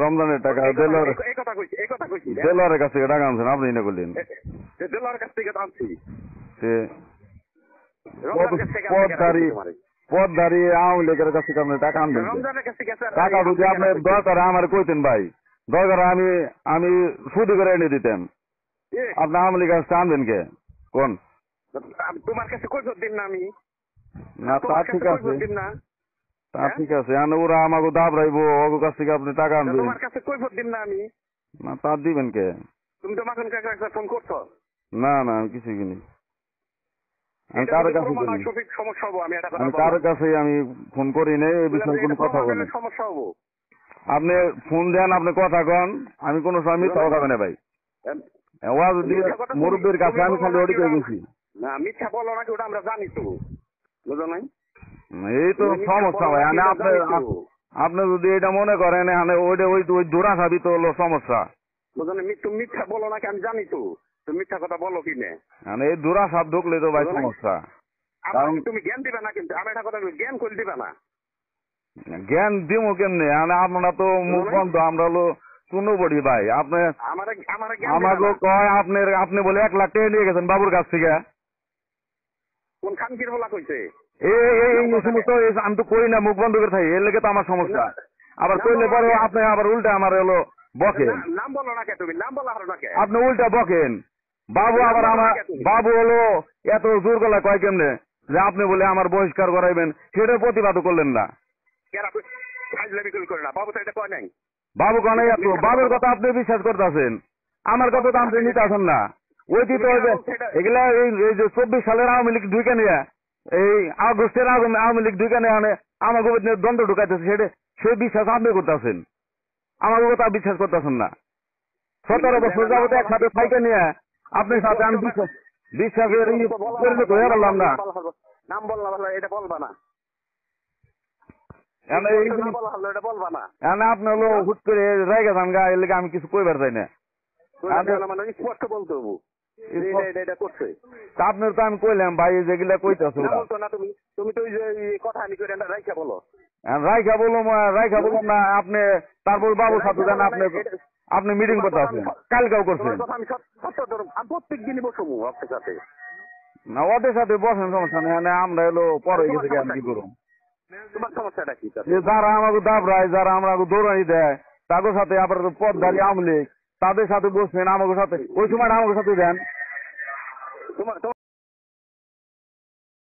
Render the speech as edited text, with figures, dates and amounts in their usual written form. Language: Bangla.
রমজানের টাকা দেলোয়ারের কাছ থেকে টাকা আনছেন আপনি না করলেন দেলোয়ারের কাছ থেকে আনছি পদধারী আওয়ামী লীগের কাছ থেকে আপনি টাকা আনবেন টাকা যদি আপনি দরকার আমার কইতেন ভাই দরকার আমি সুদি করে এনে দিতেন আপনি আওয়ামী লীগের কাছে আনবেন কে কোন তোমার কাছে কই দিন না আমি না তা ঠিক আছে তা ঠিক আছে ওরা আমাকে দাবড়াইবো ওর কাছ থেকে আপনি টাকা আনবেন তোমার কাছে কই দিন না আমি না তা দিবেন কে তুমি তো মাখন কাছে ফোন করছো না না আমি কিছু কিনি আমি কারো কাছে সমস্যা হবো আমি কারো কাছে আমি ফোন করি নাই এই বিষয়ে কোনো কথা বলি সমস্যা হবো আপনি ফোন দেন আপনি কথা কন আমি কোনো সময় মিথ্যা কথা বলি না ভাই ওয়া যদি মুরব্বীর কাছে আমি খালি ওদিকে গেছি না মিথ্যা বলো নাকি ওটা আমরা জানি তো বুঝো নাই এই তো সমস্যা ভাই আপনি যদি এটা মনে করেন ওই দূরা খাবি তো হলো সমস্যা বুঝো না তুমি মিথ্যা বলো নাকি আমি জানি তো তুমি মিথ্যা কথা বলো কি না এই দূরা সাপ ঢুকলে তো ভাই সমস্যা তুমি জ্ঞান দিবে না কিন্তু আমি একটা কথা জ্ঞান করে দিবে না জ্ঞান দিব কেমনে আমরা তো মুখ বন্ধ আমরা হলো শুনো বড়ি ভাই আপনি আমাকে কয় আপনি বলে 1 লাখ টাকা নিয়ে গেছেন বাবুর কাছ থেকে কোন খানকির বলা কইছে এই সমস্ত আমি তো করি না মুখ বন্ধ করে থাকি এর লেগে তো আমার সমস্যা আবার কইলে পরে আপনি আবার উল্টা আমার হলো বকেন নাম বলো না কে তুমি নাম বলা হলো না কে আপনি উল্টা বকেন বাবু আবার আমার বাবু হলো এত জোর গলা কয় কেমনে যে আপনি বলে আমার বহিষ্কার করাইবেন সেটার প্রতিবাদ করলেন না বাবু কনে বাবুর কথা আপনি বিশ্বাস করতেছেন আমার কথা তো আপনি নিতে আসেন না ওই তো এগুলা এই যে 24 সালের আওয়ামী লীগ ঢুকে নিয়ে এই আগস্টের আওয়ামী লীগ ঢুকে নিয়ে আমাকে দণ্ড ঢুকাইতেছে সে বিশ্বাস আপনি করতেছেন আমাকে কথা বিশ্বাস করতেছেন না 17 বছর যাবত একসাথে থাইকে নিয়ে আপনার সাথে আমি বিশ্বাসের পরিণত হয়ে গেলাম না নাম বললাম এটা বলবা না আপনি হলো হুট করে জায়গা জানগা এর লেগে আমি কিছু কইবার চাই না স্পষ্ট বলতে হবো আপনার তো আমি কইলাম ভাই যেগুলা কইতেছো তুমি তো কথা আমি করে রাইখা বলো রাইখা বললাম না আপনি তারপর বাবুর সাথে দেন আপনি মিটিং করতে আসেন কালকেও করছেন আমি প্রত্যেক দিনই বসবো আপনার সাথে না ওদের সাথে বসেন সমস্যা নেই আমরা এলো পরে গেছে আমি কি করবো তোমার সমস্যাটা কি যারা আমাকে দাবড়ায় যারা আমাকে দৌড়ানি দেয় তাদের সাথে আবার পদধারী আওয়ামী লীগ তাদের সাথে বসবেন আমাকে সাথে ওই সময় আমাকে সাথে দেন